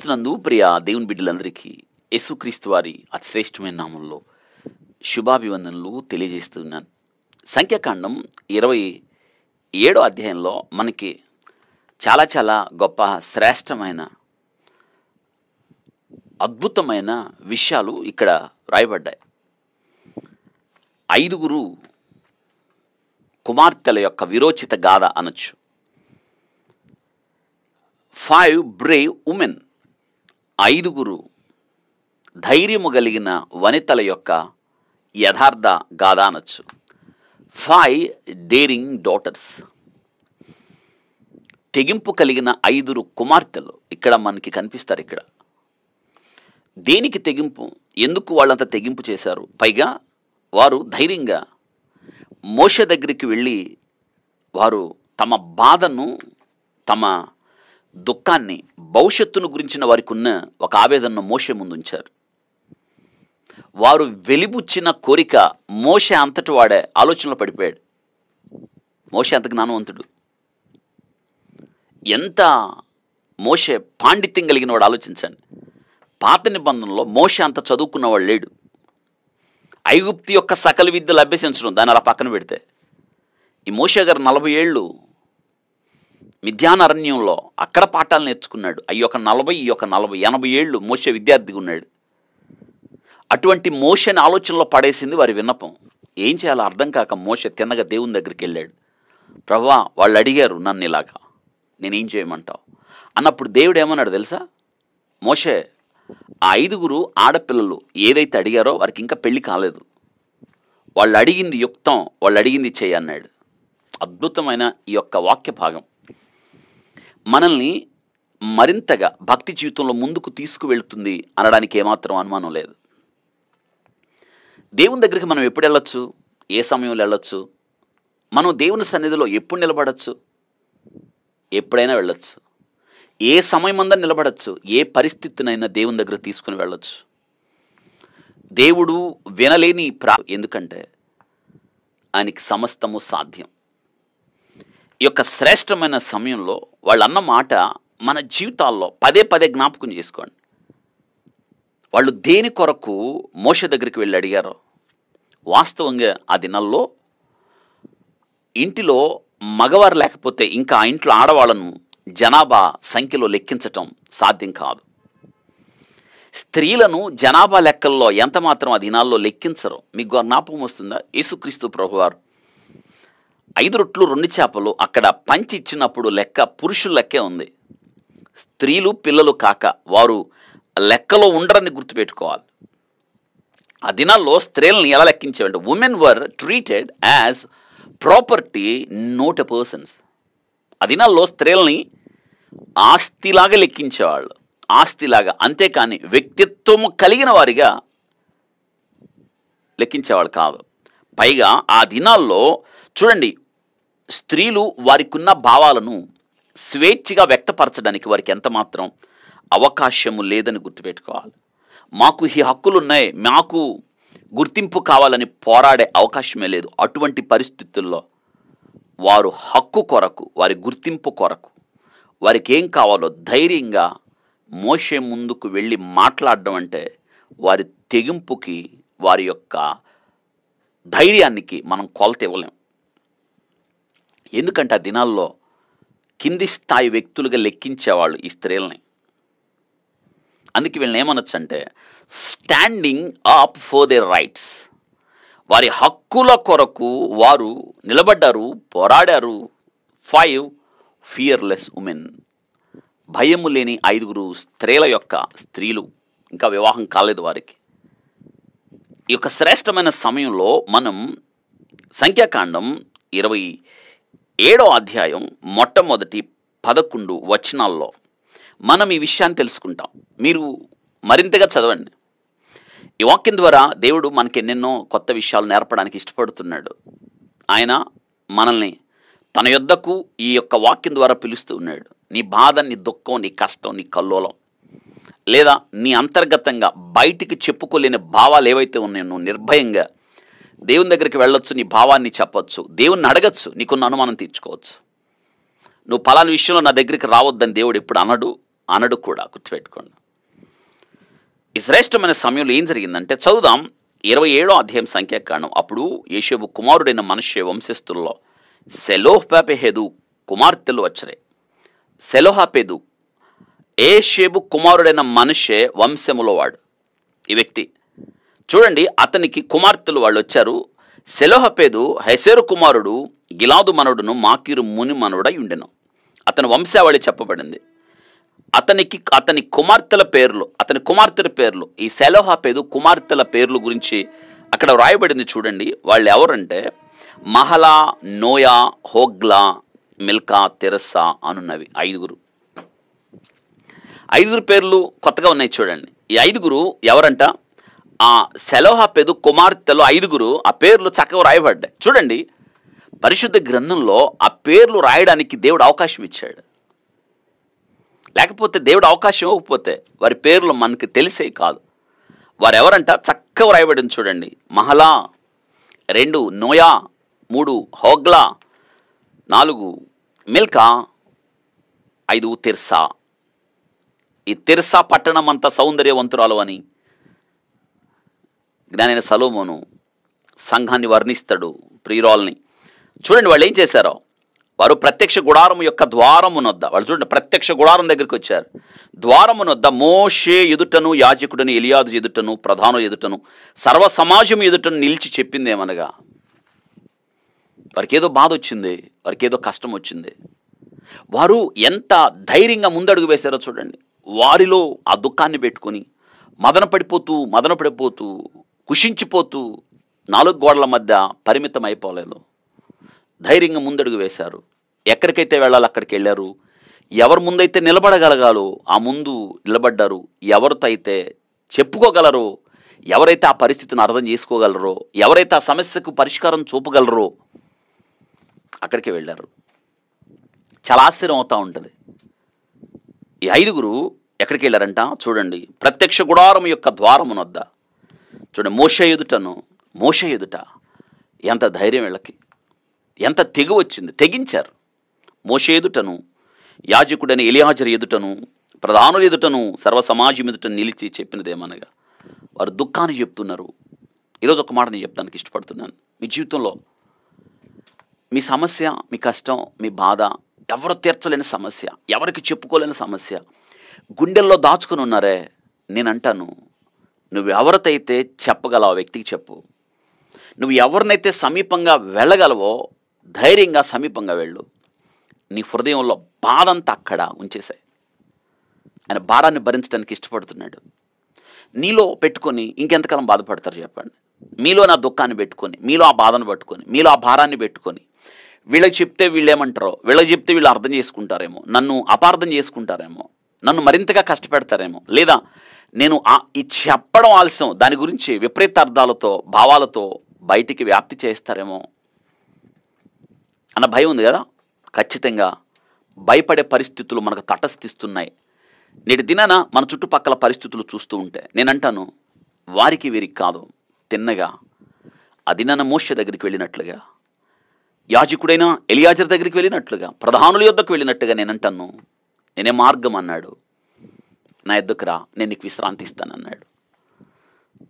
క్రీస్తునందు ప్రియ దేవుని బిడ్డలందరికీ యేసుక్రీస్తు వారి అతి శ్రేష్టమైన నామంలో శుభాభివందనలు తెలియజేస్తున్నాను. సంఖ్యాకాండం 27వ అధ్యాయంలో మనకి చాలా గొప్ప శ్రేష్టమైన అద్భుతమైన విషయాలు ఇక్కడ రాయబడ్డాయి. 5 కుమార్తెల యొక్క విరోచిత గాథ అనొచ్చు. 5 బ్రేవ్ ఉమెన్, 5 ధైర్యము కలిగిన వనితల యొక్క యథార్థ గాథ అనొచ్చు. 5 డేరింగ్ డాటర్స్, తెగింపు కలిగిన 5 కుమార్తెలు ఇక్కడ మనకి కనిపిస్తారు. ఇక్కడ దేనికి తెగింపు, ఎందుకు వాళ్ళంత తెగింపు చేశారు? పైగా వారు ధైర్యంగా మోషే దగ్గరికి వెళ్ళి వారు తమ బాధను, తమ దుఃఖాన్ని, భవిష్యత్తును గురించిన వారికి ఉన్న ఒక ఆవేదనను మోషే ముందు ఉంచారు. వారు వెలిబుచ్చిన కోరిక మోషే అంతటి వాడే ఆలోచనలో పడిపోయాడు. మోషే అంత జ్ఞానవంతుడు, ఎంత మోషే పాండిత్యం కలిగిన వాడు ఆలోచించండి. పాత నిబంధనలో మోషే అంత చదువుకున్నవాడు లేడు. ఐగుప్తు యొక్క సకల విద్యలు అభ్యసించడం దాన్ని అలా పక్కన పెడితే, ఈ మోషే గారు 40 ఏళ్ళు మిద్యాన అరణ్యంలో అక్కడ పాఠాలు నేర్చుకున్నాడు. అయ్యొక 40, ఈ యొక్క 40, 80 ఏళ్ళు మోషే విద్యార్థిగా ఉన్నాడు. అటువంటి మోషేని ఆలోచనలో పడేసింది వారి విన్నపం. ఏం చేయాలో అర్థం కాక మోషే తిన్నగా దేవుని దగ్గరికి వెళ్ళాడు. ప్రభువా, వాళ్ళు అడిగారు నన్ను ఇలాగా, నేనేం చేయమంటావు అన్నప్పుడు దేవుడు ఏమన్నాడు తెలుసా? మోషే, ఆ 5 ఆడపిల్లలు ఏదైతే అడిగారో వారికి ఇంకా పెళ్లి కాలేదు, వాళ్ళు అడిగింది యుక్తం, వాళ్ళు అడిగింది చేయి అన్నాడు. అద్భుతమైన ఈ యొక్క వాక్య భాగం మనల్ని మరింతగా భక్తి జీవితంలో ముందుకు తీసుకువెళ్తుంది అనడానికి ఏమాత్రం అనుమానం లేదు. దేవుని దగ్గరికి మనం ఎప్పుడు వెళ్ళొచ్చు? ఏ సమయంలో వెళ్ళొచ్చు? మనం దేవుని సన్నిధిలో ఎప్పుడు నిలబడచ్చు? ఎప్పుడైనా వెళ్ళొచ్చు. ఏ సమయమందా నిలబడచ్చు. ఏ పరిస్థితినైనా దేవుని దగ్గర తీసుకుని వెళ్ళొచ్చు. దేవుడు వినలేని ఎందుకంటే ఆయనకి సమస్తము సాధ్యం. ఈ యొక్క శ్రేష్టమైన సమయంలో వాళ్ళు అన్న మాట మన జీవితాల్లో పదే జ్ఞాపకం చేసుకోండి. వాళ్ళు దేని కొరకు మోషే దగ్గరికి వెళ్ళి అడిగారో, వాస్తవంగా ఆ దినాల్లో ఇంటిలో మగవారు లేకపోతే ఇంకా ఆ ఇంట్లో ఆడవాళ్ళను జనాభా సంఖ్యలో లెక్కించటం సాధ్యం కాదు. స్త్రీలను జనాభా లెక్కల్లో ఎంత మాత్రం ఆ దినాల్లో లెక్కించరు. మీకు జ్ఞాపకం వస్తుందా? యేసుక్రీస్తు ప్రభువారు 5 రొట్లు 2 చేపలు అక్కడ పంచి ఇచ్చినప్పుడు లెక్క పురుషుల లెక్కే ఉంది. స్త్రీలు పిల్లలు కాక వారు లెక్కలో ఉండరని గుర్తుపెట్టుకోవాలి. ఆ దినాల్లో స్త్రీలను ఎలా లెక్కించేవాళ్ళు? Women were treated as property, not a persons. ఆ దినాల్లో స్త్రీలని ఆస్తిలాగా లెక్కించేవాళ్ళు, ఆస్తిలాగా, అంతేకాని వ్యక్తిత్వము కలిగిన వారిగా లెక్కించేవాళ్ళు కాదు. పైగా ఆ దినాల్లో చూడండి, స్త్రీలు వారికున్న భావాలను స్వేచ్ఛగా వ్యక్తపరచడానికి వారికి ఎంత మాత్రం అవకాశము లేదని గుర్తుపెట్టుకోవాలి. మాకు ఈ హక్కులు ఉన్నాయి, మాకు గుర్తింపు కావాలని పోరాడే అవకాశమే లేదు. అటువంటి పరిస్థితుల్లో వారు హక్కు కొరకు, వారి గుర్తింపు కొరకు, వారికి ఏం కావాలో ధైర్యంగా మోషే ముందుకు వెళ్ళి మాట్లాడడం అంటే వారి తెగింపుకి, వారి యొక్క ధైర్యానికి మనం కొలత ఇవ్వలేం. ఎందుకంటే ఆ దినాల్లో కింది స్థాయి వ్యక్తులుగా లెక్కించేవాళ్ళు ఈ స్త్రీలని. అందుకే వీళ్ళని ఏమనొచ్చు అంటే standing up for their rights. వారి హక్కుల కొరకు వారు నిలబడ్డారు, పోరాడారు. 5 ఫియర్లెస్ ఉమెన్, భయము లేని 5 స్త్రీల యొక్క స్త్రీలు, ఇంకా వివాహం కాలేదు వారికి. ఈ యొక్క శ్రేష్టమైన సమయంలో మనం సంఖ్యాకాండం 27వ అధ్యాయం మొట్టమొదటి 11 వచనాల్లో మనం ఈ విషయాన్ని తెలుసుకుంటాం. మీరు మరింతగా చదవండి. ఈ వాక్యం ద్వారా దేవుడు మనకి ఎన్నెన్నో కొత్త విషయాలు నేర్పడానికి ఇష్టపడుతున్నాడు. ఆయన మనల్ని తన యొద్దకు ఈ యొక్క వాక్యం ద్వారా పిలుస్తూ ఉన్నాడు. నీ బాధ, నీ దుఃఖం, నీ కష్టం, నీ కల్లోలం, లేదా నీ అంతర్గతంగా బయటికి చెప్పుకోలేని భావాలు ఏవైతే ఉన్నాయో నువ్వు నిర్భయంగా దేవుని దగ్గరికి వెళ్ళొచ్చు, నీ భావాన్ని చెప్పొచ్చు, దేవుణ్ణి అడగచ్చు, నీకున్న అనుమానం తీర్చుకోవచ్చు. నువ్వు పలానా విషయంలో నా దగ్గరికి రావద్దని దేవుడు ఎప్పుడు అనడు, అనడు కూడా, గుర్తుపెట్టుకోండి. ఈ శ్రేష్టమైన సమయంలో ఏం జరిగిందంటే చదువుదాం. 27వ అధ్యాయం సంఖ్యాకాండం. అప్పుడు యోషేబు కుమారుడైన మనష్షే వంశస్థుల్లో సెలోహపేదు కుమార్తెలు వచ్చరే. సెలోహపేదు యోషేబు కుమారుడైన మనష్షే వంశములో వాడు ఈ వ్యక్తి. చూడండి, అతనికి కుమార్తెలు వాళ్ళు వచ్చారు. సెలోహపేదు హెసెరు కుమారుడు, గిలాదు మనవుడును, మాకీరు ముని మనవుడై ఉండెను. అతని వంశావళి చెప్పబడింది. అతని కుమార్తెల పేర్లు, ఈ సెలోహపేదు కుమార్తెల పేర్లు గురించి అక్కడ వ్రాయబడింది. చూడండి, వాళ్ళు ఎవరంటే మహలా, నోయా, హోగ్లా, మిల్కా, తెరస్సా అనున్నవి ఐదుగురు పేర్లు కొత్తగా ఉన్నాయి. చూడండి, ఈ ఐదుగురు ఎవరంట? ఆ సెలోహపేదు కుమార్తెలు ఐదుగురు. ఆ పేర్లు చక్కగా రాయబడ్డాయి. చూడండి, పరిశుద్ధ గ్రంథంలో ఆ పేర్లు రాయడానికి దేవుడు అవకాశం ఇచ్చాడు. లేకపోతే దేవుడు అవకాశం ఇవ్వకపోతే వారి పేర్లు మనకు తెలిసే కాదు. వారు ఎవరంట? చక్కగా రాయబడింది. చూడండి, Mahlah, 2 Noah, 3 Hoglah, 4 Milcah, 5 Tirzah. ఈ తిర్సా పట్టణం అంతా సౌందర్యవంతురాలు అని జ్ఞానైన సలోమోను సంఘాన్ని వర్ణిస్తాడు, ప్రియురాల్ని. చూడండి, వాళ్ళు ఏం చేశారో, వారు ప్రత్యక్ష గుడారం యొక్క ద్వారమునొద్ద, వాళ్ళు చూడండి ప్రత్యక్ష గుడారం దగ్గరికి వచ్చారు. ద్వారమునొద్ద మోషే ఎదుటను, యాజకుడని ఎలియాదు ఎదుటను, ప్రధాను ఎదుటను, సర్వ సమాజం ఎదుటను నిలిచి చెప్పింది ఏమనగా, వారికి ఏదో బాధ వచ్చింది, వారికి ఏదో కష్టం వచ్చింది. వారు ఎంత ధైర్యంగా ముందడుగు వేశారో చూడండి. వారిలో ఆ దుఃఖాన్ని పెట్టుకొని మదన పడిపోతూ కుషించిపోతూ 4 గోడల మధ్య పరిమితం అయిపోలేదు. ధైర్యంగా ముందడుగు వేశారు. ఎక్కడికైతే వెళ్ళాలో అక్కడికి వెళ్ళారు. ఎవరి ముందైతే నిలబడగలగాలో ఆ ముందు నిలబడ్డారు. ఎవరితో అయితే చెప్పుకోగలరో, ఎవరైతే ఆ పరిస్థితిని అర్థం చేసుకోగలరో, ఎవరైతే ఆ సమస్యకు పరిష్కారం చూపగలరో అక్కడికి వెళ్ళారు. చాలా ఆశ్చర్యం అవుతూ ఉంటుంది. ఈ ఐదుగురు ఎక్కడికి వెళ్ళారంట? చూడండి, ప్రత్యక్ష గుడారం యొక్క ద్వారమునొద్ద. చూడండి, మోషే ఎదుట ఎంత ధైర్యం వీళ్ళకి, ఎంత తెగు వచ్చింది, తెగించారు. మోషే ఎదుటను, యాజకుడని ఎలియాజరు ఎదుటను, ప్రధానుల ఎదుటను, సర్వ సమాజం ఎదుట నిలిచి చెప్పినదేమనగా వారు దుఃఖాన్ని చెప్తున్నారు. ఈరోజు ఒక మాట నేను చెప్తానికి ఇష్టపడుతున్నాను. మీ జీవితంలో మీ సమస్య, మీ కష్టం, మీ బాధ, ఎవరు తీర్చలేని సమస్య, ఎవరికి చెప్పుకోలేని సమస్య గుండెల్లో దాచుకుని ఉన్నారే, నేను అంటాను, నువ్వు ఎవరితైతే చెప్పగలవు ఆ వ్యక్తికి చెప్పు. నువ్వు ఎవరినైతే సమీపంగా వెళ్ళగలవో ధైర్యంగా సమీపంగా వెళ్ళు. నీ హృదయంలో బాధంతా అక్కడ ఉంచేసాయి. ఆయన భారాన్ని భరించడానికి ఇష్టపడుతున్నాడు. నీలో పెట్టుకొని ఇంకెంతకాలం బాధపడతారు చెప్పండి? మీలో నా దుఃఖాన్ని పెట్టుకొని, మీలో ఆ బాధను పట్టుకొని, మీలో ఆ భారాన్ని పెట్టుకొని, వీళ్ళకి చెప్తే వీళ్ళు ఏమంటారో, వీళ్ళకి చెప్తే వీళ్ళు అర్థం చేసుకుంటారేమో, నన్ను అపార్థం చేసుకుంటారేమో, నన్ను మరింతగా కష్టపెడతారేమో, లేదా నేను ఈ చెప్పడం ఆలస్యం దాని గురించి విపరీత అర్థాలతో, భావాలతో బయటికి వ్యాప్తి చేస్తారేమో అన్న భయం ఉంది కదా. ఖచ్చితంగా భయపడే పరిస్థితులు మనకు తటస్థిస్తున్నాయి. నేటి దినాన మన చుట్టుపక్కల పరిస్థితులు చూస్తూ ఉంటే నేనంటాను, వారికి వీరికి కాదు, తిన్నగా ఆ దినాన మోషే దగ్గరికి వెళ్ళినట్లుగా, యాజకుడైన ఎలియాజర్ దగ్గరికి వెళ్ళినట్లుగా, ప్రధానుల యొద్దకు వెళ్ళినట్టుగా నేనంటాను, నేనే మార్గం అన్నాడు. నా యొద్దకు రా, నేను నీకు విశ్రాంతి ఇస్తానన్నాడు.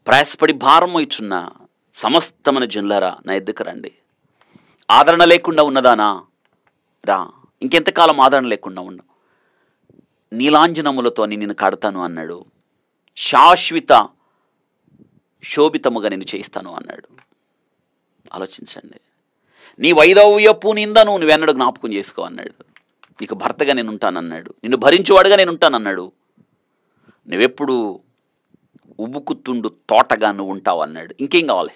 ప్రయాసపడి భారం ఇచ్చున్న సమస్తమైన జనులారా నా యొద్దకు రండి. ఆదరణ లేకుండా ఉన్నదానా రా, ఇంకెంతకాలం ఆదరణ లేకుండా ఉండు, నీలాంజనములతో నిన్ను కడతాను అన్నాడు. శాశ్వత శోభితముగా నేను చేయిస్తాను అన్నాడు. ఆలోచించండి. నీ వైదవ్యపు నిందను నువ్వెన్నడూ జ్ఞాపకం చేసుకో అన్నాడు. నీకు భర్తగా నేను ఉంటానన్నాడు. నిన్ను భరించేవాడుగా నేను ఉంటానన్నాడు. నువ్వెప్పుడు ఉబ్బుకుతుండు తోటగా నువ్వు ఉంటావు అన్నాడు. ఇంకేం కావాలి?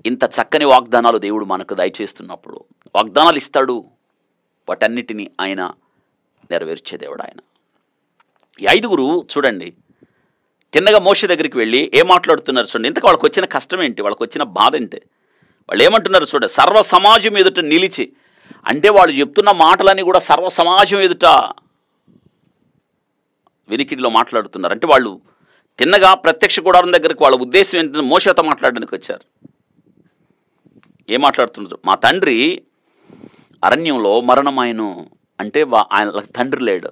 ఇంత చక్కని వాగ్దానాలు దేవుడు మనకు దయచేస్తున్నప్పుడు వాగ్దానాలు ఇస్తాడు, వాటన్నిటినీ ఆయన నెరవేర్చే దేవుడు ఆయన. ఈ ఐదుగురు చూడండి, తిన్నగా మోషే దగ్గరికి వెళ్ళి ఏం మాట్లాడుతున్నారు చూడండి. ఇంతకు వాళ్ళకి వచ్చిన కష్టం ఏంటి, వాళ్ళకి వచ్చిన బాధ ఏంటి, వాళ్ళు ఏమంటున్నారు చూడండి. సర్వ సమాజం ఎదుట నిలిచి, అంటే వాళ్ళు చెప్తున్న మాటలన్నీ కూడా సర్వ సమాజం ఎదుట వినికిడిలో మాట్లాడుతున్నారు. అంటే వాళ్ళు తిన్నగా ప్రత్యక్ష గుడారం దగ్గరికి వాళ్ళ ఉద్దేశం ఏంటంటే మోషేతో మాట్లాడడానికి వచ్చారు. ఏం మాట్లాడుతున్నారు? మా తండ్రి అరణ్యంలో మరణమాయను, అంటే ఆయన తండ్రి లేడు.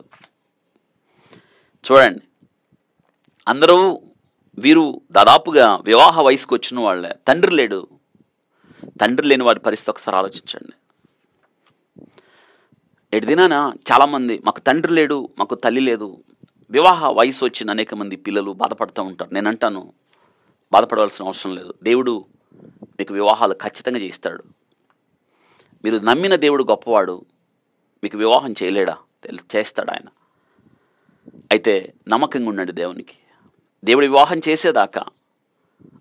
చూడండి, అందరూ వీరు దాదాపుగా వివాహ వయసుకు వచ్చిన వాళ్ళే. తండ్రి లేడు. తండ్రి లేని వారి పరిస్థితి ఒకసారి ఆలోచించండి. ఎటు దినాన చాలామంది మాకు తండ్రి లేడు, మాకు తల్లి లేదు. వివాహ వయసు వచ్చిన అనేక మంది పిల్లలు బాధపడుతూ ఉంటారు. నేను అంటాను, బాధపడవలసిన అవసరం లేదు. దేవుడు మీకు వివాహాలు ఖచ్చితంగా చేయిస్తాడు. మీరు నమ్మిన దేవుడు గొప్పవాడు. మీకు వివాహం చేయలేడా? చేస్తాడు ఆయన. అయితే నమ్మకంగా ఉండండి దేవునికి. దేవుడు వివాహం చేసేదాకా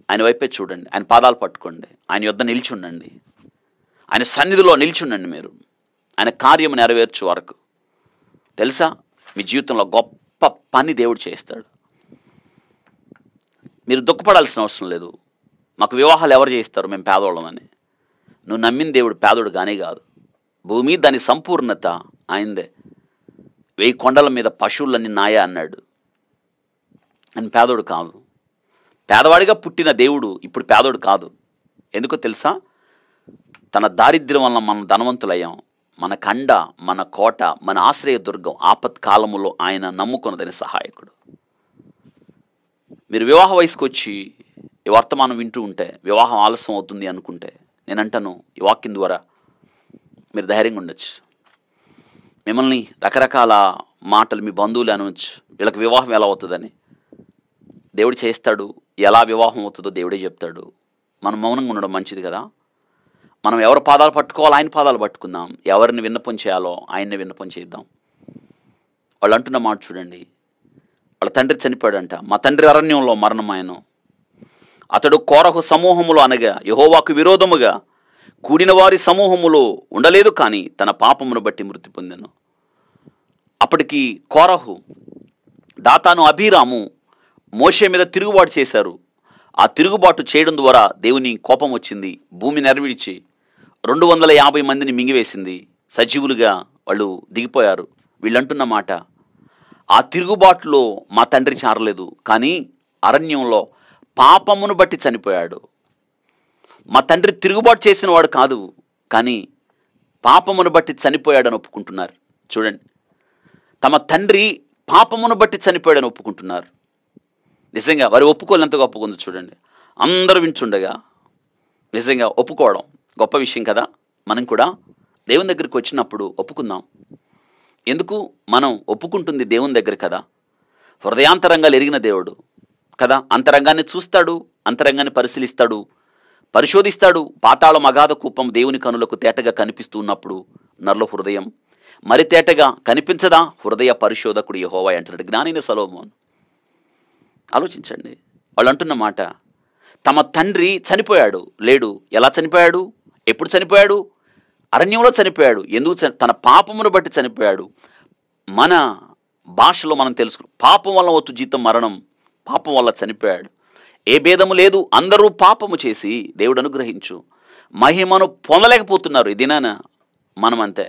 ఆయన వైపే చూడండి. ఆయన పాదాలు పట్టుకోండి. ఆయన యొద్ద నిల్చుండండి. ఆయన సన్నిధిలో నిల్చుండండి. మీరు ఆయన కార్యం నెరవేర్చు వరకు తెలుసా, మీ జీవితంలో గొప్ప పని దేవుడు చేస్తాడు. మీరు దుఃఖపడాల్సిన అవసరం లేదు. మాకు వివాహాలు ఎవరు చేయిస్తారు, మేము పేదవాళ్ళమని. నువ్వు నమ్మిన దేవుడు పేదోడు కానీ కాదు. భూమి దాని సంపూర్ణత ఆయనదే. 1000 కొండల మీద పశువులన్నీ నాయ అన్నాడు. ఆయన పేదోడు కాదు. పేదవాడిగా పుట్టిన దేవుడు ఇప్పుడు పేదోడు కాదు. ఎందుకో తెలుసా, తన దారిద్ర్యం వలన మనం ధనవంతులయ్యాం. మన కండ, మన కోట, మన ఆశ్రయ దుర్గం, ఆపత్కాలములో ఆయన నమ్ముకున్నదని సహాయకుడు. మీరు వివాహ వయసుకు వచ్చి ఈ వర్తమానం వింటూ ఉంటే వివాహం ఆలస్యం అవుతుంది అనుకుంటే, నేను అంటాను, ఈ వాక్యం ద్వారా మీరు ధైర్యంగా ఉండొచ్చు. మిమ్మల్ని రకరకాల మాటలు మీ బంధువులు అనవచ్చు, వీళ్ళకి వివాహం ఎలా అవుతుందని. దేవుడు చేస్తాడు. ఎలా వివాహం అవుతుందో దేవుడే చెప్తాడు. మనం మౌనంగా ఉండడం మంచిది కదా. మనం ఎవరి పాదాలు పట్టుకోవాలో ఆయన పాదాలు పట్టుకుందాం. ఎవరిని విన్నపం చేయాలో ఆయన్ని విన్నపం చేద్దాం. వాళ్ళు అంటున్న మాట చూడండి. వాళ్ళ తండ్రి చనిపోయాడంట. మా తండ్రి అరణ్యంలో మరణమాయను. అతడు కోరహు సమూహములో అనగా యెహోవాకు విరోధముగా కూడిన వారి సమూహములో ఉండలేదు, కానీ తన పాపమును బట్టి మృతి పొందెను. అప్పటికి కోరహు, దాతాను, అబీరాము మోషే మీద తిరుగుబాటు చేశారు. ఆ తిరుగుబాటు చేయడం ద్వారా దేవుని కోపం వచ్చింది. భూమి నెరవేర్చి 250 మందిని మింగివేసింది. సజీవులుగా వాళ్ళు దిగిపోయారు. వీళ్ళంటున్న మాట, ఆ తిరుగుబాటులో మా తండ్రి చారలేదు, కానీ అరణ్యంలో పాపమును బట్టి చనిపోయాడు. మా తండ్రి తిరుగుబాటు చేసిన వాడు కాదు, కానీ పాపమును బట్టి చనిపోయాడని ఒప్పుకుంటున్నారు. చూడండి, తమ తండ్రి పాపమును బట్టి చనిపోయాడని ఒప్పుకుంటున్నారు. నిజంగా వారి ఒప్పుకోలు ఎంత గొప్పగా ఉందో చూడండి. అందరూ వింటుండగా నిజంగా ఒప్పుకోవడం గొప్ప విషయం కదా. మనం కూడా దేవుని దగ్గరికి వచ్చినప్పుడు ఒప్పుకుందాం. ఎందుకు మనం ఒప్పుకుంటుంది దేవుని దగ్గర కదా. హృదయాంతరంగాలు ఎరిగిన దేవుడు కదా. అంతరంగాన్ని చూస్తాడు, అంతరంగాన్ని పరిశీలిస్తాడు, పరిశోధిస్తాడు. పాతాళం అగాధ కూపం దేవుని కనులకు తేటగా కనిపిస్తూ ఉన్నప్పుడు నరుల హృదయం మరి తేటగా కనిపించదా? హృదయ పరిశోధకుడు యెహోవా అంటున్నాడు జ్ఞానైన సొలొమోను. ఆలోచించండి. వాళ్ళు అంటున్న మాట, తమ తండ్రి చనిపోయాడు, లేడు. ఎలా చనిపోయాడు? ఎప్పుడు చనిపోయాడు? అరణ్యంలో చనిపోయాడు. ఎందుకు? తన పాపమును బట్టి చనిపోయాడు. మన భాషలో మనం తెలుసుకున్నాం, పాపం వల్ల వచ్చు జీతం మరణం. పాపం వల్ల చనిపోయాడు. ఏ భేదము లేదు. అందరూ పాపము చేసి దేవుడు అనుగ్రహించు మహిమను పొందలేకపోతున్నారు. ఈ దినాన మనమంతే.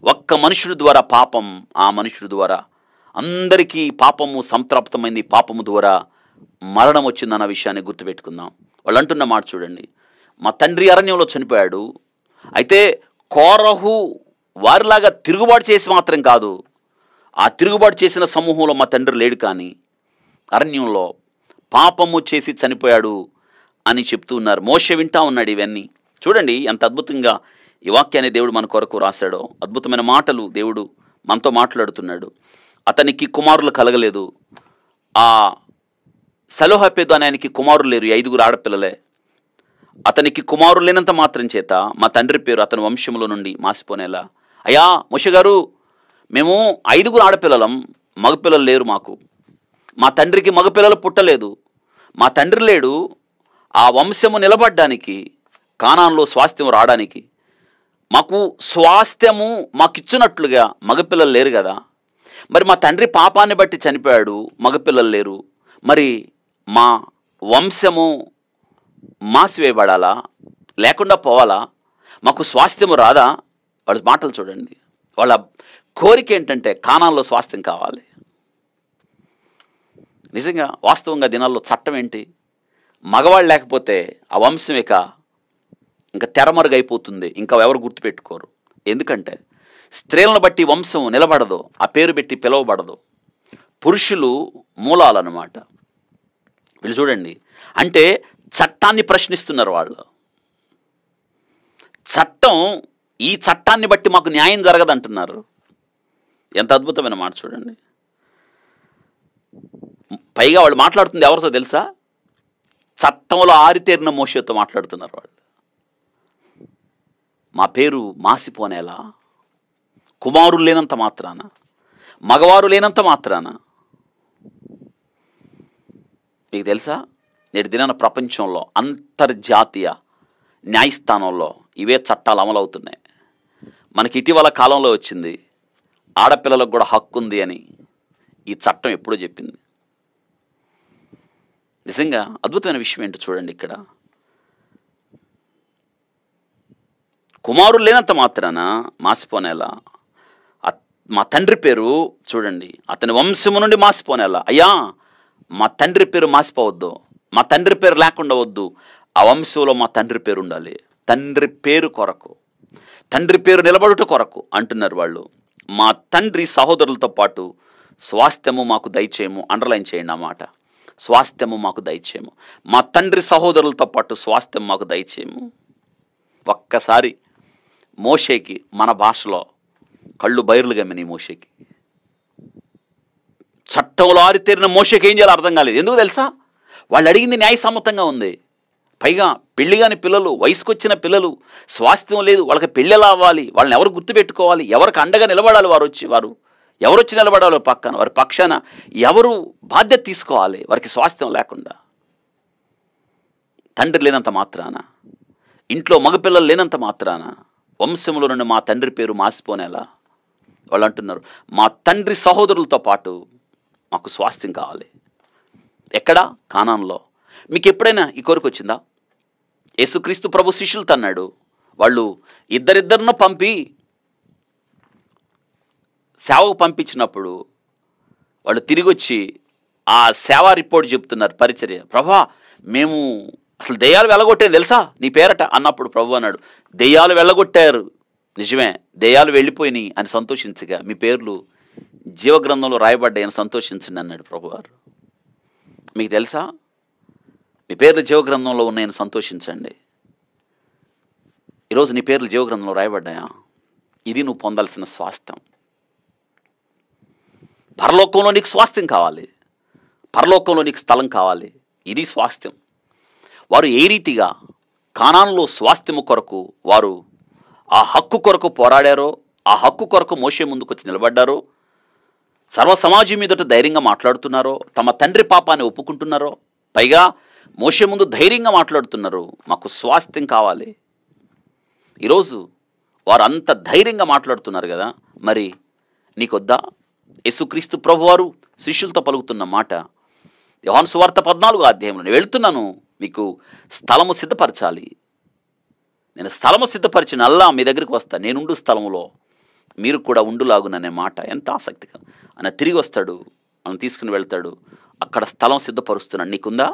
ఒక్క మనుషుడి ద్వారా పాపం, ఆ మనుషుడి ద్వారా అందరికీ పాపము సంతృప్తమైంది. పాపము ద్వారా మరణం వచ్చిందన్న విషయాన్ని గుర్తుపెట్టుకుందాం. వాళ్ళు అంటున్న మాట చూడండి, మా తండ్రి అరణ్యంలో చనిపోయాడు. అయితే కోరహు వారిలాగా తిరుగుబాటు చేసి మాత్రం కాదు, ఆ తిరుగుబాటు చేసిన సమూహంలో మా తండ్రి లేడు, కానీ అరణ్యంలో పాపము చేసి చనిపోయాడు అని చెప్తూ ఉన్నారు. మోషే వింటా ఉన్నాడు ఇవన్నీ. చూడండి ఎంత అద్భుతంగా ఈ వాక్యాన్ని దేవుడు మన కొరకు రాశాడో. అద్భుతమైన మాటలు దేవుడు మనతో మాట్లాడుతున్నాడు. అతనికి కుమారులు కలగలేదు. ఆ సెలోహపెదు అనే ఆయనకి కుమారులు లేరు, 5 ఆడపిల్లలే. అతనికి కుమారులు లేనంత మాత్రం చేత మా తండ్రి పేరు అతని వంశంలో నుండి మాసిపోనేలా. అయ్యా మోషే గారు, మేము 5 ఆడపిల్లలం, మగపిల్లలు లేరు మాకు. మా తండ్రికి మగపిల్లలు పుట్టలేదు. మా తండ్రి లేడు. ఆ వంశము నిలబడ్డానికి, కానాన్లో స్వాస్థ్యం రావడానికి, మాకు స్వాస్థ్యము మాకిచ్చినట్లుగా మగపిల్లలు లేరు కదా. మరి మా తండ్రి పాపాన్ని బట్టి చనిపోయాడు, మగపిల్లలు లేరు. మరి మా వంశము మాసివేయబడాలా? లేకుండా పోవాలా? మాకు స్వాస్థ్యము రాదా? వాళ్ళ మాటలు చూడండి. వాళ్ళ కోరిక ఏంటంటే కానాన్లో స్వాస్థ్యం కావాలి. నిజంగా వాస్తవంగా దినాల్లో చట్టం ఏంటి? మగవాళ్ళు లేకపోతే ఆ వంశం ఇంకా తెరమరుగైపోతుంది. ఇంకా ఎవరు గుర్తుపెట్టుకోరు. ఎందుకంటే స్త్రీలను బట్టి వంశం నిలబడదు, ఆ పేరు పెట్టి పిలువబడదు. పురుషులు మూలాలన్నమాట. వీళ్ళు చూడండి, అంటే చట్టాన్ని ప్రశ్నిస్తున్నారు వాళ్ళు. చట్టం, ఈ చట్టాన్ని బట్టి మాకు న్యాయం జరగదంటున్నారు. ఎంత అద్భుతమైన మాట చూడండి. పైగా వాళ్ళు మాట్లాడుతుంది ఎవరితో తెలుసా? చట్టంలో ఆరితేరిన మోషేతో మాట్లాడుతున్నారు వాళ్ళు. మా పేరు మాసిపోనేలా, కుమారులు లేనంత మాత్రాన, మగవారు లేనంత మాత్రాన. మీకు తెలుసా, నేటి దినాన ప్రపంచంలో అంతర్జాతీయ న్యాయస్థానంలో ఇవే చట్టాలు అమలవుతున్నాయి. మనకి ఇటీవల కాలంలో వచ్చింది, ఆడపిల్లలకు కూడా హక్కు ఉంది అని ఈ చట్టం ఎప్పుడో చెప్పింది. నిజంగా అద్భుతమైన విషయం ఏంటో చూడండి. ఇక్కడ కుమారులు లేనంత మాత్రాన మాసిపోనేలా, మా తండ్రి పేరు చూడండి, అతని వంశము నుండి మాసిపోనేలా. అయ్యా, మా తండ్రి పేరు మాసిపోవద్దు, మా తండ్రి పేరు లేకుండా వద్దు, ఆ వంశంలో మా తండ్రి పేరు ఉండాలి. తండ్రి పేరు కొరకు, తండ్రి పేరు నిలబడుట కొరకు అంటున్నారు వాళ్ళు. మా తండ్రి సహోదరులతో పాటు స్వాస్థ్యము మాకు దయచేయము. అండర్లైన్ చేయండి ఆ మాట, స్వాస్థ్యము మాకు దయచేయము. మా తండ్రి సహోదరులతో పాటు స్వాస్థ్యం మాకు దయచేయము. ఒక్కసారి మోషేకి మన భాషలో కళ్ళు బైర్లు గమ్మినాయి. మోషేకి చట్టంలో ఆరితేరిన మోషేకి ఏం చేయాలో అర్థం కాలేదు. ఎందుకు తెలుసా? వాళ్ళు అడిగింది న్యాయసమ్మతంగా ఉంది. పైగా పెళ్లి కాని పిల్లలు, వయసుకొచ్చిన పిల్లలు, స్వాస్థ్యం లేదు, వాళ్ళకి పెళ్ళి ఎలా అవ్వాలి, వాళ్ళని ఎవరు గుర్తుపెట్టుకోవాలి, ఎవరికి అండగా నిలబడాలి, వారు ఎవరు వచ్చి నిలబడాలో పక్కన, వారి పక్షాన ఎవరు బాధ్యత తీసుకోవాలి వారికి స్వాస్థ్యం లేకుండా. తండ్రి లేనంత మాత్రాన, ఇంట్లో మగపిల్లలు లేనంత మాత్రాన వంశంలో నుండి మా తండ్రి పేరు మాసిపోనేలా. వాళ్ళు అంటున్నారు, మా తండ్రి సహోదరులతో పాటు మాకు స్వాస్థ్యం కావాలి. ఎక్కడ? కానాన్లో. మీకు ఎప్పుడైనా ఈ కోరిక వచ్చిందా? యేసుక్రీస్తు ప్రభు శిష్యులతో అన్నాడు, వాళ్ళు ఇద్దరిద్దరిని పంపి సేవకు పంపించినప్పుడు వాళ్ళు తిరిగి వచ్చి ఆ సేవా రిపోర్ట్ చెప్తున్నారు, పరిచర్య. ప్రభా, మేము అసలు దెయ్యాలు వెళ్ళగొట్టేది తెలుసా నీ పేరట అన్నప్పుడు ప్రభు అన్నాడు, దెయ్యాలు వెళ్ళగొట్టారు నిజమే, దెయ్యాలు వెళ్ళిపోయినాయి అని సంతోషించగా మీ పేర్లు జీవగ్రంథంలో రాయబడ్డాయని సంతోషించండి అన్నాడు ప్రభువారు. మీకు తెలుసా, మీ పేర్లు జీవగ్రంథంలో ఉన్నాయని సంతోషించండి. ఈరోజు నీ పేర్లు జీవగ్రంథంలో రాయబడ్డాయా? ఇది నువ్వు పొందాల్సిన స్వాస్థ్యం. పరలోకంలో నీకు స్వాస్థ్యం కావాలి, పరలోకంలో నీకు స్థలం కావాలి. ఇది స్వాస్థ్యం. వారు ఏ రీతిగా కానాన్లో స్వాస్థ్యము కొరకు వారు ఆ హక్కు కొరకు పోరాడారో, ఆ హక్కు కొరకు మోషే ముందుకు వచ్చి నిలబడ్డారో, సర్వ సమాజం మీదట ధైర్యంగా మాట్లాడుతున్నారో, తమ తండ్రి పాపాన్ని ఒప్పుకుంటున్నారో, పైగా మోషే ముందు ధైర్యంగా మాట్లాడుతున్నారు, మాకు స్వాస్థ్యం కావాలి. ఈరోజు వారు అంత ధైర్యంగా మాట్లాడుతున్నారు కదా, మరి నీకొద్దా? యేసుక్రీస్తు ప్రభువారు శిష్యులతో పలుకుతున్న మాట యోహాను సువార్త 14వ అధ్యాయంలో, నేను వెళ్తున్నాను మీకు స్థలము సిద్ధపరచాలి, నేను స్థలము సిద్ధపరిచిన అల్లా మీ దగ్గరికి వస్తా, నేనుండు స్థలములో మీరు కూడా ఉండులాగుననే మాట ఎంత ఆసక్తికరం. ఆయన తిరిగి వస్తాడు, మనం తీసుకుని వెళ్తాడు, అక్కడ స్థలం సిద్ధపరుస్తున్నాడు. నీకుందా?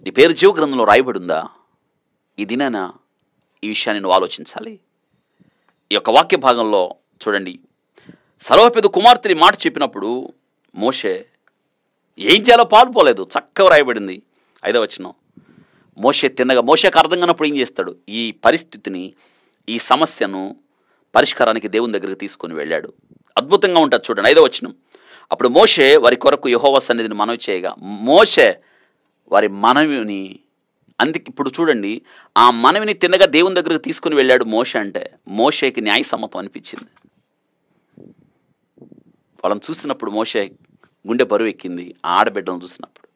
నీ పేరు జీవగ్రంథంలో రాయబడి ఉందా? ఈ దినాన ఈ విషయాన్ని నువ్వు ఆలోచించాలి. ఈ యొక్క వాక్య భాగంలో చూడండి, సలోపెదు కుమార్తెని మాట చెప్పినప్పుడు మోషే ఏం చేయాలో పాలుపోలేదు, చక్కగా రాయబడింది 5వ వచనం. మోషే తిన్నగా, మోషేకి అర్థం కానప్పుడు ఏం చేస్తాడు? ఈ పరిస్థితిని, ఈ సమస్యను పరిష్కారానికి దేవుని దగ్గరికి తీసుకొని వెళ్ళాడు. అద్భుతంగా ఉంటుంది చూడండి 5వ వచనం. అప్పుడు మోషే వారి కొరకు యెహోవా సన్నిధిని మనవి చేయగా, మోషే వారి మనవిని, అందుకు ఇప్పుడు చూడండి, ఆ మనవిని తిన్నగా దేవుని దగ్గరికి తీసుకుని వెళ్ళాడు మోషే. అంటే మోషేకి న్యాయసమ్మతం అనిపించింది. వాళ్ళని చూసినప్పుడు మోషే గుండె బరువు ఎక్కింది. ఆడబిడ్డలను చూసినప్పుడు,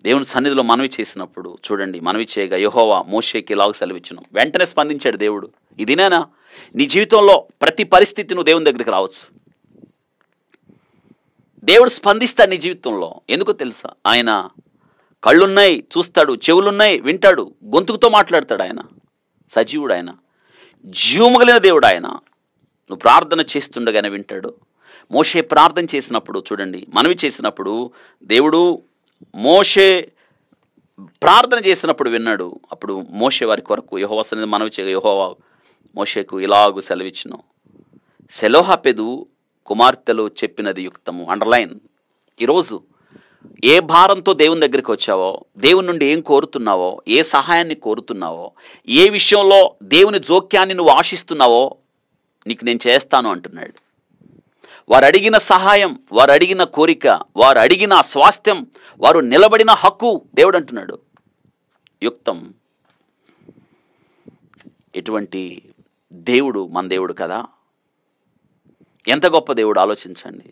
దేవుని సన్నిధిలో మనవి చేసినప్పుడు చూడండి, మనవి చేయగా యెహోవా మోషేకి ఇలాగ సెలవిచ్చును. వెంటనే స్పందించాడు దేవుడు. ఇదినేనా నీ జీవితంలో ప్రతి పరిస్థితి నువ్వు దేవుని దగ్గరికి రావచ్చు. దేవుడు స్పందిస్తాడు నీ జీవితంలో. ఎందుకో తెలుసా? ఆయన కళ్ళున్నాయి, చూస్తాడు, చెవులున్నాయి, వింటాడు, గొంతుకుతో మాట్లాడతాడు. ఆయన సజీవుడు, ఆయన జీవముగలిగిన దేవుడు. ఆయన నువ్వు ప్రార్థన చేస్తుండగానే వింటాడు. మోషే ప్రార్థన చేసినప్పుడు చూడండి, మనవి చేసినప్పుడు దేవుడు మోషే ప్రార్థన చేసినప్పుడు విన్నాడు. అప్పుడు మోషే వారి కొరకు యెహోవా సన్నిధిని మనవి చేయగా యెహోవా మోషేకు ఇలాగు సెలవిచ్చును. సెలోహాపెదు కుమార్తెలు చెప్పినది యుక్తము. అండర్లైన్. ఈరోజు ఏ భారంతో దేవుని దగ్గరికి వచ్చావో, దేవుని నుండి ఏం కోరుతున్నావో, ఏ సహాయాన్ని కోరుతున్నావో, ఏ విషయంలో దేవుని జోక్యాన్ని నువ్వు ఆశిస్తున్నావో నీకు నేను చేస్తాను అంటున్నాడు. వారు అడిగిన సహాయం, వారు అడిగిన కోరిక, వారు అడిగిన స్వాస్థ్యం, వారు నిలబడిన హక్కు దేవుడు అంటున్నాడు యుక్తం. ఎటువంటి దేవుడు మన దేవుడు కదా! ఎంత గొప్ప దేవుడు ఆలోచించండి.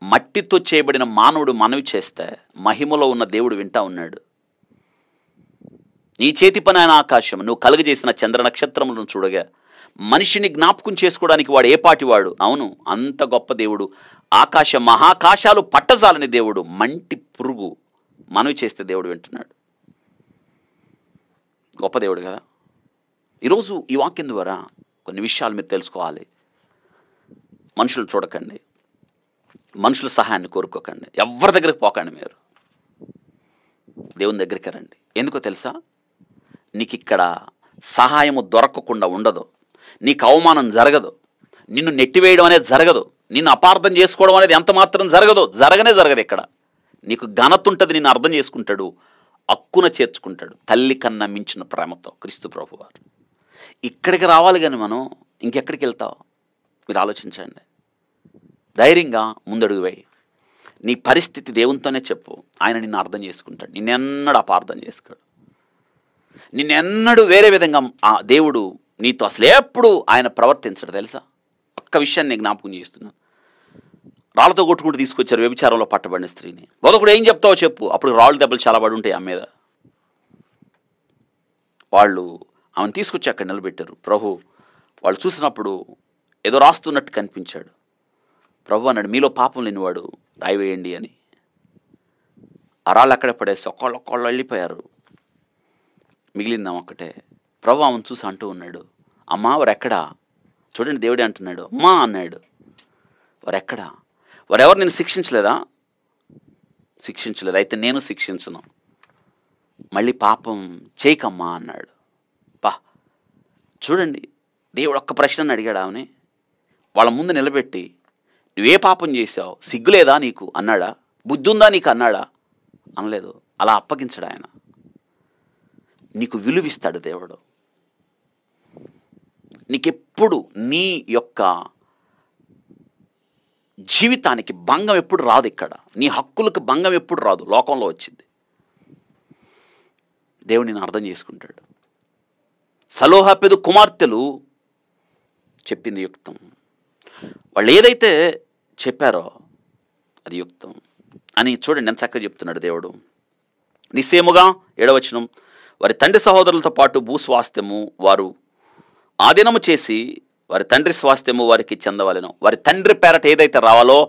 మట్టితో చేయబడిన మానవుడు మనవి చేస్తే మహిమలో ఉన్న దేవుడు వింటా ఉన్నాడు. నీ చేతి పని ఆయన ఆకాశం, నువ్వు కలుగజేసిన చంద్ర నక్షత్రములను చూడగా మనిషిని జ్ఞాపకం చేసుకోవడానికి వాడు ఏ పాటివాడు? అవును, అంత గొప్ప దేవుడు. ఆకాశ మహాకాశాలు పట్టజాలని దేవుడు మంటి పురుగు మనవి చేస్తే దేవుడు వింటున్నాడు. గొప్ప దేవుడు కదా! ఈరోజు ఈ వాక్యం ద్వారా కొన్ని విషయాలు మీరు తెలుసుకోవాలి. మనుషులు చూడకండి, మనుషుల సహాయాన్ని కోరుకోకండి, ఎవరి దగ్గరికి పోకండి. మీరు దేవుని దగ్గరికి రండి. ఎందుకో తెలుసా? నీకు ఇక్కడ సహాయము దొరకకుండా ఉండదు, నీకు అవమానం జరగదు, నిన్ను నెట్టివేయడం అనేది జరగదు, నిన్ను అపార్థం చేసుకోవడం అనేది ఎంత మాత్రం జరగదు. జరగదు ఇక్కడ. నీకు ఘనత ఉంటుంది, నిన్ను అర్థం చేసుకుంటాడు, హక్కున చేర్చుకుంటాడు తల్లి కన్నా మించిన ప్రేమతో క్రీస్తు ప్రభువారు. ఇక్కడికి రావాలి కానీ మనం ఇంకెక్కడికి వెళ్తావు? మీరు ఆలోచించండి. ధైర్యంగా ముందడుగు వేయి. నీ పరిస్థితి దేవునితోనే చెప్పు. ఆయన నిన్ను అర్థం చేసుకుంటాడు. నిన్నెన్నడూ అపార్థం చేసుకోడు. నిన్నెన్నడూ వేరే విధంగా ఆ దేవుడు నీతో అసలు ఎప్పుడు ఆయన ప్రవర్తించడు తెలుసా? ఒక్క విషయాన్ని నేను జ్ఞాపకం చేస్తున్నాను. రాళ్ళతో కొట్టుకుంటూ తీసుకొచ్చారు వ్యభిచారంలో పట్టబడిన స్త్రీని. బోధకుడు ఏం చెప్తావో చెప్పు. అప్పుడు రాళ్ళు దెబ్బలు చాలా పడి ఉంటాయి ఆమె మీద. వాళ్ళు ఆమెను తీసుకొచ్చి అక్కడ నిలబెట్టారు. ప్రభు వాళ్ళు చూసినప్పుడు ఏదో రాస్తున్నట్టు కనిపించాడు. ప్రభు అన్నాడు, మీలో పాపం లేనివాడు రాయి వేయండి అని. ఆ రాళ్ళు అక్కడే పడేసి ఒక్కళ్ళు వెళ్ళిపోయారు. మిగిలిందాం ఒక్కటే. ప్రభు ఆమెను చూసి అంటూ ఉన్నాడు, అమ్మా వారెక్కడా? చూడండి, దేవుడే అంటున్నాడు, అమ్మా అన్నాడు. వారెక్కడా? వారెవరు నేను శిక్షించలేదా? శిక్షించలేదు. అయితే నేను శిక్షించను. మళ్ళీ పాపం చేయకమ్మా అన్నాడు. చూడండి, దేవుడు ఒక్క ప్రశ్నను అడిగాడు ఆమెని. వాళ్ళ ముందు నిలబెట్టి, నువ్వే పాపం చేసావు, సిగ్గులేదా నీకు అన్నాడా? బుద్ధి ఉందా నీకు అన్నాడా? అనలేదు. అలా అప్పగించడు ఆయన. నీకు విలువిస్తాడు దేవుడు. నీకెప్పుడు నీ యొక్క జీవితానికి భంగం ఎప్పుడు రాదు. ఇక్కడ నీ హక్కులకు భంగం ఎప్పుడు రాదు. లోకంలో వచ్చింది. దేవుడు నిన్ను అర్థం చేసుకుంటాడు. సలోహపెదు కుమార్తెలు చెప్పింది యుక్తం. వాళ్ళు ఏదైతే చెప్పారో అది యుక్తం అని చూడండి ఎంత చక్కగా చెప్తున్నాడు దేవుడు. నిశ్చయముగా 7వ వచనం, వారి తండ్రి సహోదరులతో పాటు భూస్వాస్థ్యము వారు ఆధీనము చేసి వారి తండ్రి స్వాస్థ్యము వారికి చెందవలెను. వారి తండ్రి పేరట ఏదైతే రావాలో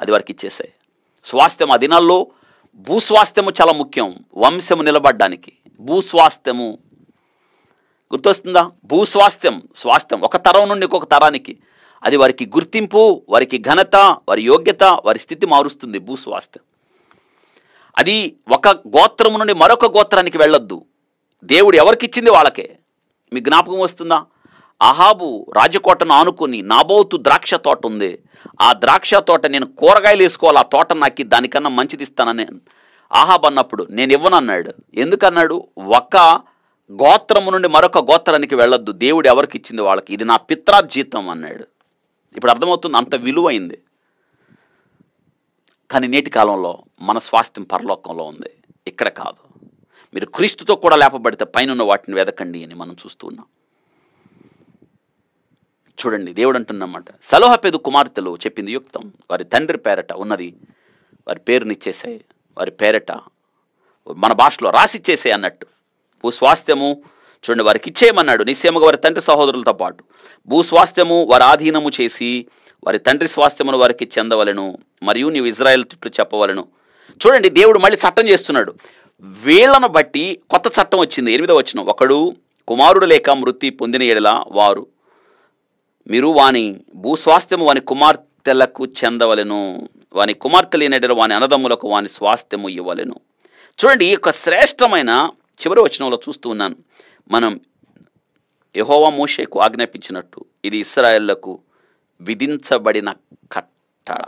అది వారికి ఇచ్చేసాయి. స్వాస్థ్యం ఆ దినాల్లో భూస్వాస్థ్యము చాలా ముఖ్యం. వంశము నిలబడ్డానికి భూస్వాస్థ్యము గుర్తొస్తుందా? భూస్వాస్థ్యం, స్వాస్థ్యం ఒక తరం నుండి ఇంకొక తరానికి అది వారికి గుర్తింపు, వారికి ఘనత, వారి యోగ్యత, వారి స్థితి మారుస్తుంది. భూస్వాస్థ్యం అది ఒక గోత్రము నుండి మరొక గోత్రానికి వెళ్ళొద్దు. దేవుడు ఎవరికి ఇచ్చింది వాళ్ళకే. మీకు జ్ఞాపకం వస్తుందా? అహాబు రాజకోటను ఆనుకొని నాబోతు ద్రాక్ష తోట ఉంది. ఆ ద్రాక్ష తోట నేను కూరగాయలు వేసుకోవాలి, ఆ తోట నాకు దానికన్నా మంచిది ఇస్తానని అహాబు అన్నప్పుడు నేను ఇవ్వనన్నాడు. ఎందుకన్నాడు? ఒక గోత్రము నుండి మరొక గోత్రానికి వెళ్ళొద్దు, దేవుడు ఎవరికి ఇచ్చింది వాళ్ళకి, ఇది నా పిత్రార్జితం అన్నాడు. ఇప్పుడు అర్థమవుతుంది, అంత విలువైంది. కానీ నేటి కాలంలో మన స్వాస్థ్యం పరలోకంలో ఉంది, ఇక్కడ కాదు. మీరు క్రీస్తుతో కూడా లేపబడితే పైన వాటిని వెదకండి అని మనం చూస్తూ ఉన్నాం. చూడండి, దేవుడు అంటున్నమాట, సలోహపెదు కుమార్తెలు చెప్పింది యుక్తం. వారి తండ్రి పేరట ఉన్నది వారి పేరునిచ్చేసాయి, వారి పేరట మన భాషలో రాసిచ్చేసాయి అన్నట్టు. భూస్వాస్థ్యము చూడండి వారికి ఇచ్చేయమన్నాడు. నిశ్చయముగా వారి తండ్రి సహోదరులతో పాటు భూస్వాస్థ్యము వారి ఆధీనము చేసి వారి తండ్రి స్వాస్థ్యమును వారికి చెందవలెను, మరియు నీవు ఇజ్రాయేల్ చుట్టూ చెప్పవలెను. చూడండి, దేవుడు మళ్ళీ చట్టం చేస్తున్నాడు. వీళ్లను బట్టి కొత్త చట్టం వచ్చింది. 8వ వచనం, ఒకడు కుమారుడు లేక మృతి పొందిన ఎడల వారు మీరు వాని భూస్వాస్థ్యము వాని కుమార్తెలకు చెందవలెను, వాని కుమార్తె లేనెడల వాని అన్నదమ్ములకు వాని స్వాస్థ్యము ఇవ్వలెను. చూడండి, ఈ యొక్క శ్రేష్టమైన చివరి వచనంలో చూస్తూ ఉన్నాను. మనం యెహోవా మోషేకు ఆజ్ఞాపించినట్టు ఇది ఇశ్రాయేళ్లకు విధించబడిన కట్టడ.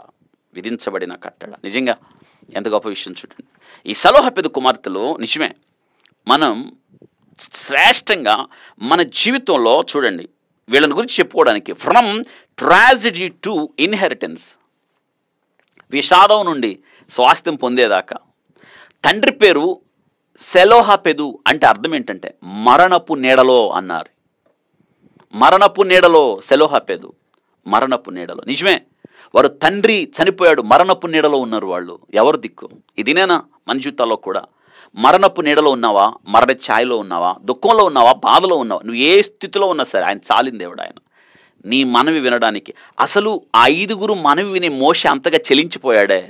విధించబడిన కట్టడ. నిజంగా ఎంత గొప్ప విషయం చూడండి. ఈ సలోహపెదు కుమార్తెలు నిజమే మనం శ్రేష్టంగా మన జీవితంలో చూడండి వీళ్ళని గురించి చెప్పుకోవడానికి ఫ్రమ్ ట్రాజడీ టు ఇన్హెరిటెన్స్, విషాదం నుండి స్వాస్థ్యం పొందేదాకా. తండ్రి పేరు సెలోహపెదు అంటే అర్థం ఏంటంటే మరణపు నీడలో అన్నారు. మరణపు నీడలో సెలోహపెదు, మరణపు నీడలో. నిజమే, వారు తండ్రి చనిపోయాడు, మరణపు నీడలో ఉన్నారు. వాళ్ళు ఎవరు దిక్కు? ఇదినేనా మన జీవితాల్లో కూడా? మరణపు నీడలో ఉన్నావా, మరణ ఛాయలో ఉన్నావా, దుఃఖంలో ఉన్నావా, బాధలో ఉన్నావా, నువ్వు ఏ స్థితిలో ఉన్నా సరే ఆయన చాలిన దేవుడు. ఆయన నీ మనవి వినడానికి. అసలు ఆ 5గురు మనవి విని మోషే అంతగా చెలించిపోయాడే.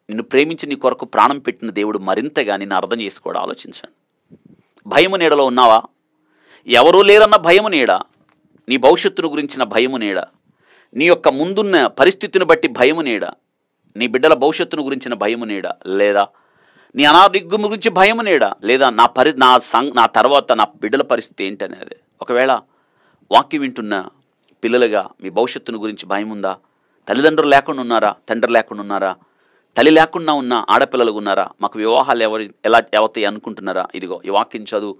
నిన్ను ప్రేమించి నీ కొరకు ప్రాణం పెట్టిన దేవుడు మరింతగా నిన్ను అర్థం చేసుకోవడం ఆలోచించండి. భయము నీడలో ఉన్నావా? ఎవరూ లేరన్న భయము నీడ, నీ భవిష్యత్తును గురించిన భయము నీడ, నీ యొక్క ముందున్న పరిస్థితిని బట్టి భయము నీడ, నీ బిడ్డల భవిష్యత్తును గురించిన భయము నీడ, లేదా నీ అనారోగ్యం గురించి భయము నీడ, లేదా నా తర్వాత నా బిడ్డల పరిస్థితి ఏంటనేది. ఒకవేళ వాక్యం వింటున్న పిల్లలుగా మీ భవిష్యత్తును గురించి భయం ఉందా? తల్లిదండ్రులు లేకుండా ఉన్నారా? తండ్రి లేకుండా ఉన్నారా? తల్లి లేకుండా ఉన్న ఆడపిల్లలు ఉన్నారా? మాకు వివాహాలు ఎలా అవుతాయి అనుకుంటున్నారా? ఇదిగో ఈ వాక్యం చదువు,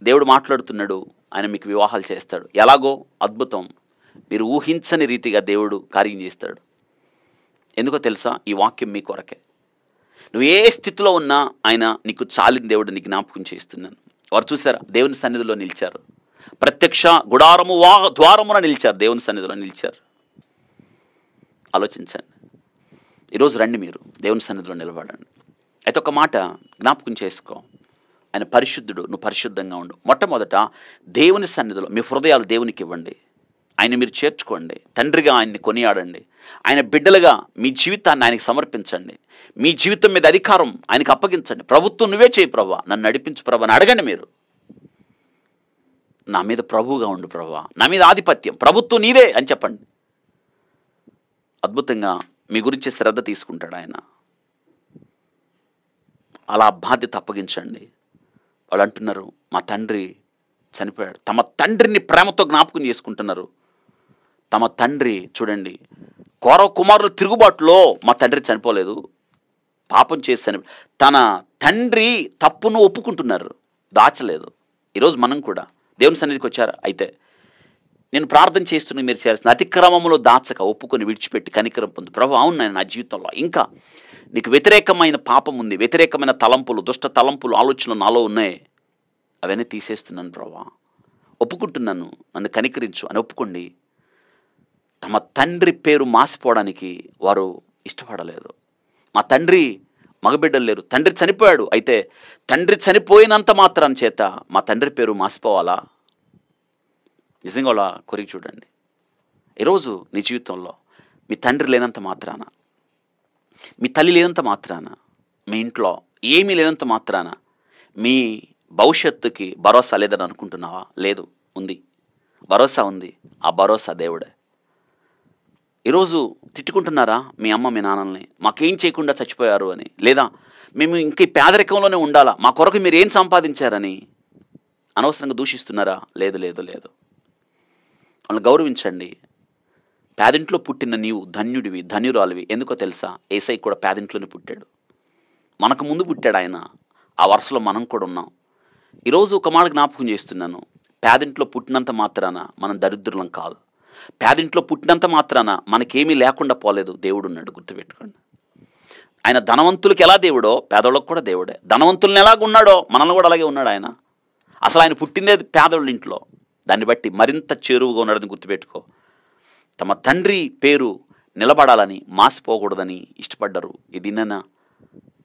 దేవుడు మాట్లాడుతున్నాడు, ఆయన మీకు వివాహాలు చేస్తాడు. ఎలాగో అద్భుతం, మీరు ఊహించని రీతిగా దేవుడు కార్యం చేస్తాడు. ఎందుకో తెలుసా? ఈ వాక్యం మీ కొరకే. నువ్వు ఏ స్థితిలో ఉన్నా ఆయన నీకు చాలిన దేవుడు నీకు జ్ఞాపకం చేస్తున్నాను. వారు చూసారా, దేవుని సన్నిధిలో నిలిచారు. ప్రత్యక్ష గుడారము ద్వారమున నిలిచారు, దేవుని సన్నిధిలో నిలిచారు. ఆలోచించండి. ఈరోజు రండి, మీరు దేవుని సన్నిధిలో నిలబడండి. అయితే ఒక మాట జ్ఞాపకం చేసుకో, ఆయన పరిశుద్ధుడు, నువ్వు పరిశుద్ధంగా ఉండు. మొట్టమొదట దేవుని సన్నిధిలో మీ హృదయాలు దేవునికి ఇవ్వండి. ఆయన మీరు చేర్చుకోండి. తండ్రిగా ఆయన్ని కొనియాడండి. ఆయన బిడ్డలుగా మీ జీవితాన్ని ఆయనకి సమర్పించండి. మీ జీవితం మీద అధికారం ఆయనకు అప్పగించండి. ప్రభుత్వం నువ్వే చేయి ప్రభువా, నన్ను నడిపించు ప్రభువా అని అడగండి. మీరు నా మీద ప్రభువుగా ఉండు ప్రభువా, నా మీద ఆధిపత్యం, ప్రభుత్వం నీదే అని చెప్పండి. అద్భుతంగా మీ గురించి శ్రద్ధ తీసుకుంటాడు ఆయన. అలా బాధ్యత అప్పగించండి. వాళ్ళు అంటున్నారు మా తండ్రి చనిపోయాడు. తమ తండ్రిని ప్రేమతో జ్ఞాపకం చేసుకుంటున్నారు. తమ తండ్రి చూడండి, కౌరవ కుమారుల తిరుగుబాటులో మా తండ్రి చనిపోలేదు, పాపం చేశాను. తన తండ్రి తప్పును ఒప్పుకుంటున్నారు, దాచలేదు. ఈరోజు మనం కూడా దేవుని సన్నిధికి వచ్చారా? అయితే నేను ప్రార్థన చేస్తున్నా, మీరు చేయాల్సిన అతిక్రమంలో దాచక ఒప్పుకొని విడిచిపెట్టి కనికరం పొందు. ప్రభు అవును, నేను నా జీవితంలో ఇంకా నీకు వ్యతిరేకమైన పాపం ఉంది, వ్యతిరేకమైన తలంపులు, దుష్ట తలంపులు, ఆలోచనలు నాలో ఉన్నాయి, అవన్నీ తీసేస్తున్నాను ప్రభా, ఒప్పుకుంటున్నాను, నన్ను కనికరించు అని ఒప్పుకోండి. తమ తండ్రి పేరు మాసిపోవడానికి వారు ఇష్టపడలేదు. మా తండ్రి మగబిడ్డలు లేరు, తండ్రి చనిపోయాడు, అయితే తండ్రి చనిపోయినంత మాత్రం చేత మా తండ్రి పేరు మాసిపోవాలా? నిజంగా అలా కొరికి చూడండి. ఈరోజు నీ జీవితంలో మీ తండ్రి లేనంత మాత్రాన, మీ తల్లి లేనంత మాత్రాన, మీ ఇంట్లో ఏమీ లేనంత మాత్రాన మీ భవిష్యత్తుకి భరోసా లేదని అనుకుంటున్నావా? లేదు, ఉంది, భరోసా ఉంది. ఆ భరోసా దేవుడే. ఈరోజు తిట్టుకుంటున్నారా మీ అమ్మ మీ నాన్నల్ని, మాకేం చేయకుండా చచ్చిపోయారు అని, లేదా మేము ఇంక పేదరికంలోనే ఉండాలా, మా కొరకు మీరు ఏం సంపాదించారని అనవసరంగా దూషిస్తున్నారా? లేదు లేదు లేదు. వాళ్ళని గౌరవించండి. పేదింట్లో పుట్టిన నీవు ధన్యుడివి, ధన్యురాలివి. ఎందుకో తెలుసా? యేసయ్య కూడా పేదింట్లోనే పుట్టాడు, మనకు ముందు పుట్టాడు ఆయన. ఆ వరుసలో మనం కూడా ఉన్నాం. ఈరోజు ఒక మాట జ్ఞాపకం చేస్తున్నాను, పేదింట్లో పుట్టినంత మాత్రాన మనం దరిద్రులం కాదు. పేదింట్లో పుట్టినంత మాత్రాన మనకేమీ లేకుండా పోలేదు. దేవుడు ఉన్నాడు, గుర్తుపెట్టుకోండి. ఆయన ధనవంతులకి ఎలా దేవుడో పేదోళ్ళకు కూడా దేవుడే. ధనవంతులను ఎలాగున్నాడో మనల్ని కూడా అలాగే ఉన్నాడు ఆయన. అసలు ఆయన పుట్టిందే పేదోళ్ళ ఇంట్లో, దాన్ని బట్టి మరింత చేరువుగా ఉన్నాడని గుర్తుపెట్టుకో. తమ తండ్రి పేరు నిలబడాలని, మాసిపోకూడదని ఇష్టపడ్డారు. ఇది నిన్న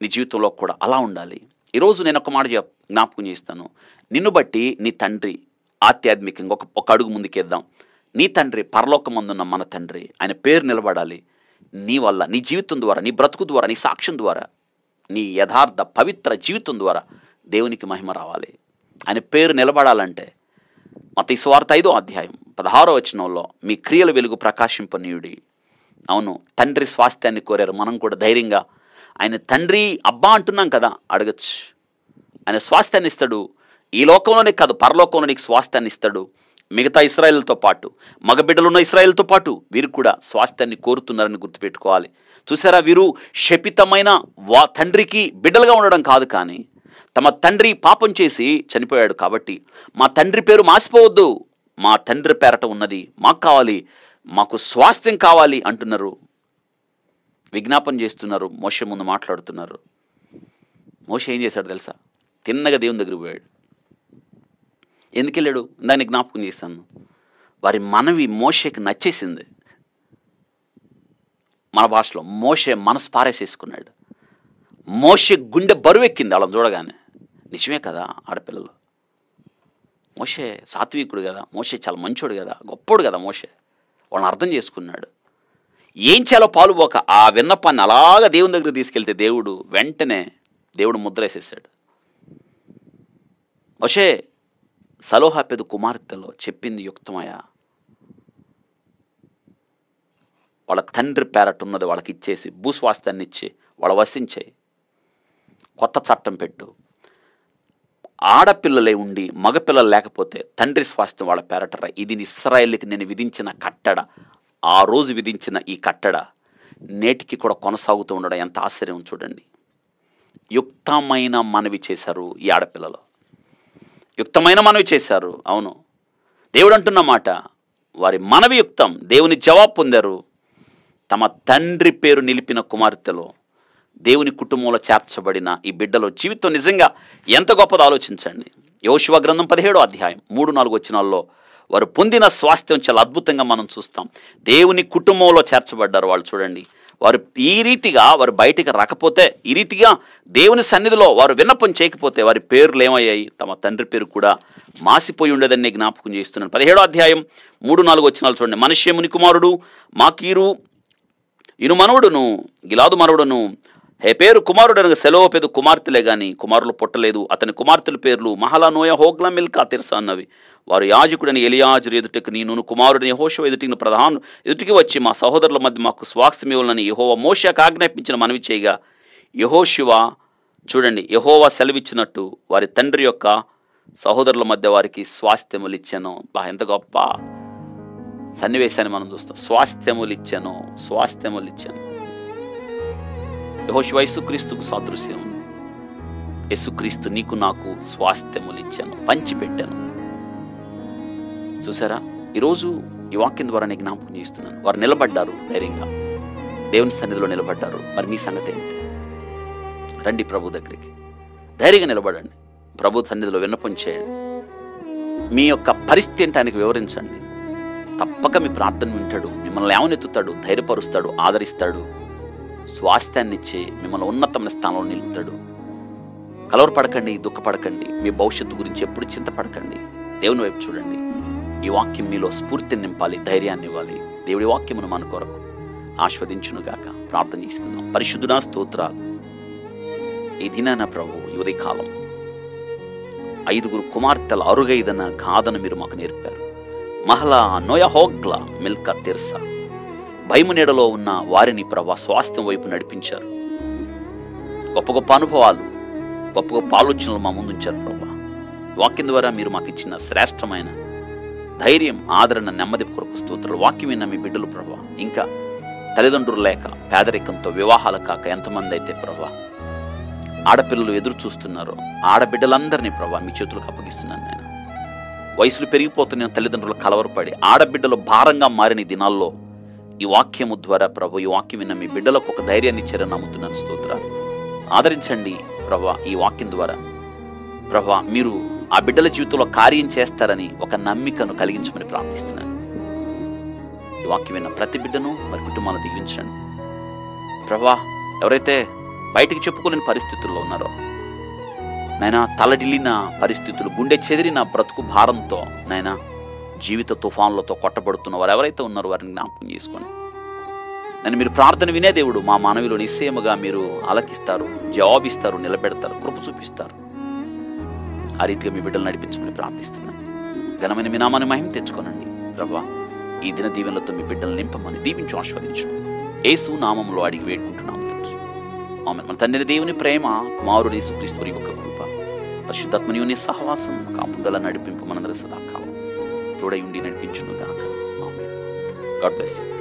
నీ జీవితంలో కూడా అలా ఉండాలి. ఈరోజు నేను ఒక మాట జ్ఞాపకం చేస్తాను. నిన్ను బట్టి నీ తండ్రి ఆధ్యాత్మికంగా ఒక అడుగు ముందుకేద్దాం. నీ తండ్రి పరలోకమందున్న మన తండ్రి, ఆయన పేరు నిలబడాలి. నీ వల్ల, నీ జీవితం ద్వారా, నీ బ్రతుకు ద్వారా, నీ సాక్ష్యం ద్వారా, నీ యథార్థ పవిత్ర జీవితం ద్వారా దేవునికి మహిమ రావాలి. ఆయన పేరు నిలబడాలంటే మత్తయి సువార్త 5వ అధ్యాయం 16వ వచనంలో మీ క్రియల వెలుగు ప్రకాశింపనీయుడి. అవును, తండ్రి స్వాస్థ్యాన్ని కోరారు. మనం కూడా ధైర్యంగా ఆయన తండ్రి అబ్బా అంటున్నాం కదా, అడగచ్చు. ఆయన స్వాస్థ్యాన్ని ఇస్తాడు. ఈ లోకంలోనే కాదు, పరలోకంలో నీకు స్వాస్థ్యాన్ని ఇస్తాడు. మిగతా ఇశ్రాయేలుతో పాటు, మగబిడ్డలున్న ఇశ్రాయేలుతో పాటు వీరు కూడా స్వాస్థ్యాన్ని కోరుతున్నారని గుర్తుపెట్టుకోవాలి. చూసారా, వీరు శపితమైన తండ్రికి బిడ్డలుగా ఉండడం కాదు, కానీ తమ తండ్రి పాపం చేసి చనిపోయాడు కాబట్టి మా తండ్రి పేరు మాసిపోవద్దు, మా తండ్రి పేరట ఉన్నది మాకు కావాలి, మాకు స్వాస్థ్యం కావాలి అంటున్నారు. విజ్ఞాపన చేస్తున్నారు, మోషే ముందు మాట్లాడుతున్నారు. మోషే ఏం చేశాడు తెలుసా? తిన్నగా దేవుని దగ్గరికి పోయాడు. ఎందుకు వెళ్ళాడు? దాన్ని జ్ఞాపకం చేశాను. వారి మనవి మోషేకి నచ్చేసింది. మన భాషలో మోషే మనసు పారేసేసుకున్నాడు. మోషే గుండె బరువెక్కింది వాళ్ళని చూడగానే. నిజమే కదా, ఆడపిల్లలు. మోషే సాత్వికుడు కదా, మోషే చాలా మంచోడు కదా, గొప్పోడు కదా మోషే. వాళ్ళని అర్థం చేసుకున్నాడు. ఏం చేయాలో పాలుపోక ఆ విన్నపాన్ని అలాగా దేవుని దగ్గర తీసుకెళ్తే వెంటనే దేవుడు ముద్రేసేసాడు. మోషే, సలోహాపెదు కుమార్తెలో చెప్పింది యుక్తమయ్యా, వాళ్ళ తండ్రి పేరట ఉన్నది వాళ్ళకి ఇచ్చేసి భూస్వాస్థ్యాన్ని ఇచ్చి వాళ్ళ వసించేయి, కొత్త చట్టం పెట్టు. ఆడపిల్లలే ఉండి మగపిల్లలు లేకపోతే తండ్రి స్వాస్థ్యం వాళ్ళ పేరటరా. ఇది ఇశ్రాయేలుకి నేను విధించిన కట్టడ. ఆ రోజు విధించిన ఈ కట్టడ నేటికి కూడా కొనసాగుతూ ఉండడం ఎంత ఆశ్చర్యం చూడండి. యుక్తమైన మనవి చేశారు ఈ ఆడపిల్లలు, యుక్తమైన మనవి చేశారు. అవును, దేవుడు అంటున్న మాట, వారి మనవి యుక్తం, దేవుని జవాబు పొందారు. తమ తండ్రి పేరు నిలిపిన కుమార్తెలో దేవుని కుటుంబంలో చేర్చబడిన ఈ బిడ్డలో జీవితం నిజంగా ఎంత గొప్పదో ఆలోచించండి. యోషువ గ్రంథం 17వ అధ్యాయం 3-4 వచనాల్లో వారు పొందిన స్వాస్థ్యం చాలా అద్భుతంగా మనం చూస్తాం. దేవుని కుటుంబంలో చేర్చబడ్డారు వాళ్ళు. చూడండి, వారు ఈ రీతిగా వారు బయటికి రాకపోతే, ఈ రీతిగా దేవుని సన్నిధిలో వారు విన్నపం చేయకపోతే వారి పేర్లు ఏమయ్యాయి? తమ తండ్రి పేరు కూడా మాసిపోయి ఉండేదని జ్ఞాపకం చేస్తున్నాను. 17వ అధ్యాయం 3-4 వచనాలు చూడండి. మనష్షే ముని కుమారుడు మాకీరు ఇను మనవడును గిలాదు మనవడును హెపేరు కుమారుడు అనగా సెలోపెదు కుమార్తెలే గాని కుమారులు పుట్టలేదు. అతని కుమార్తెల పేర్లు మహలా, నోయ, హోగ్లా, మిల్కా, తిర్సా అన్నవి. వారు యాజకుడని ఎలియాజరు ఎదుటకు నేను కుమారుడిని యెహోషువ ఎదుటికి ఎదుటికి వచ్చి మా సహోదరుల మధ్య మాకు స్వాస్థ్యం ఇవ్వాలని యెహోవా మోషేకు ఆజ్ఞాపించిన మనవి చేయగా, యెహోషువ చూడండి, యెహోవా సెలవిచ్చినట్టు వారి తండ్రి యొక్క సహోదరుల మధ్య వారికి స్వాస్థ్యములు ఇచ్చాను. ఎంత గొప్ప సన్నివేశాన్ని మనం చూస్తాం. స్వాస్థ్యములు ఇచ్చాను. యెహోషువ యేసుక్రీస్తుకు సాదృశ్యం. యేసుక్రీస్తు నీకు నాకు స్వాస్థ్యములు ఇచ్చాను, పంచిపెట్టాను. చూసారా, ఈరోజు ఈ వాక్యం ద్వారా నేను జ్ఞాపకం చేస్తున్నాను. వారు నిలబడ్డారు ధైర్యంగా, దేవుని సన్నిధిలో నిలబడ్డారు. మరి మీ సంగతి ఏంటి? రండి ప్రభు దగ్గరికి, ధైర్యంగా నిలబడండి, ప్రభు సన్నిధిలో విన్నపం చేయండి. మీ యొక్క పరిస్థితి ఏంటి ఆయనకు వివరించండి. తప్పక మీ ప్రార్థన వింటాడు, మిమ్మల్ని లేవనెత్తుతాడు, ధైర్యపరుస్తాడు, ఆదరిస్తాడు, స్వాస్థ్యాన్ని ఇచ్చి మిమ్మల్ని ఉన్నతమైన స్థానంలో నిలుపుతాడు. కలవరపడకండి, దుఃఖపడకండి, మీ భవిష్యత్తు గురించి ఎప్పుడు చింతపడకండి. దేవుని వైపు చూడండి. ఈ వాక్యం మీలో స్ఫూర్తిని నింపాలి, ధైర్యాన్ని ఇవ్వాలి. దేవుడి వాక్యమును మన కొరకు ఆస్వాదించునుగాక. ప్రార్థన చేసుకుందాం. పరిశుద్ధుడా స్తోత్రాలు. ఈ దినాన ప్రభు ఈ ఉదయకాలం 5 కుమార్తెల అరుగైదన గాథను మీరు మాకు నేర్పారు. మహలా, నోయ, హోగ్లా, మిల్కా, తిర్సా భయము నీడలో ఉన్న వారిని ప్రభా స్వాస్థ్యం వైపు నడిపించారు. గొప్ప గొప్ప అనుభవాలు, గొప్ప గొప్ప ఆలోచనలు మా ముందు ఉంచారు ప్రభా. వాక్యం ద్వారా మీరు మాకు ఇచ్చిన శ్రేష్టమైన ధైర్యం, ఆదరణ, నెమ్మది కొరకు స్తోత్రాలు. వాక్యం విన్న మీ బిడ్డలు ప్రభా, ఇంకా తల్లిదండ్రులు లేక పేదరికంతో వివాహాలు కాక ఎంతమంది అయితే ప్రభా ఆడపిల్లలు ఎదురు చూస్తున్నారో ఆడబిడ్డలందరినీ ప్రభా మీ చేతులకు అప్పగిస్తున్నాను. నేను వయసులు పెరిగిపోతున్న తల్లిదండ్రులు కలవరపడి ఆడబిడ్డలు భారంగా మారిన దినాల్లో ఈ వాక్యము ద్వారా ప్రభు, ఈ వాక్యం విన్న మీ బిడ్డలకు ఒక ధైర్యాన్ని ఇచ్చారని నమ్ముతున్నాను. స్తోత్రాలు. ఆదరించండి ప్రభా. ఈ వాక్యం ద్వారా ప్రభా మీరు ఆ బిడ్డల జీవితంలో కార్యం చేస్తారని ఒక నమ్మికను కలిగించమని ప్రార్థిస్తున్నాను. ఈ వాక్యం విన్న ప్రతి బిడ్డను మరి కుటుంబాలను దీవించండి ప్రభా. ఎవరైతే బయటికి చెప్పుకోలేని పరిస్థితుల్లో ఉన్నారో నైనా, తలడిల్లిన పరిస్థితులు, గుండె చెదిరిన బ్రతుకు భారంతో నైనా జీవిత తుఫాన్లతో కొట్టబడుతున్న వారు ఎవరైతే ఉన్నారో వారిని జ్ఞాపకం చేసుకోండి. నేను మీరు ప్రార్థన వినే దేవుడు. మా మనవిలో నిశ్చయముగా మీరు ఆలకిస్తారు, జవాబిస్తారు, నిలబెడతారు, కృప చూపిస్తారు. ఆ రీతిగా మీ బిడ్డలు నడిపించమని ప్రార్థిస్తున్నాను. ఘనమైన మీ నామాన్ని మహిమ తెచ్చుకోనండి ప్రభా. ఈ దిన దీవెనలతో మీ బిడ్డలు నింపమని దీవించు, ఆస్వాదించు. యేసు నామములో అడిగి వేడుకుంటున్నాము తండ్రి. ఆమేన్. మన తండ్రి దేవుని ప్రేమ, కుమారుడు యేసుక్రీస్తు యొక్క కృప, పరిశుద్ధాత్మ నీ సహవాసం, కాపుదల, నడిపింపు మనందరి సదాకాలం తోడై ఉండి నడిపించును గాక. ఆమేన్. God bless you.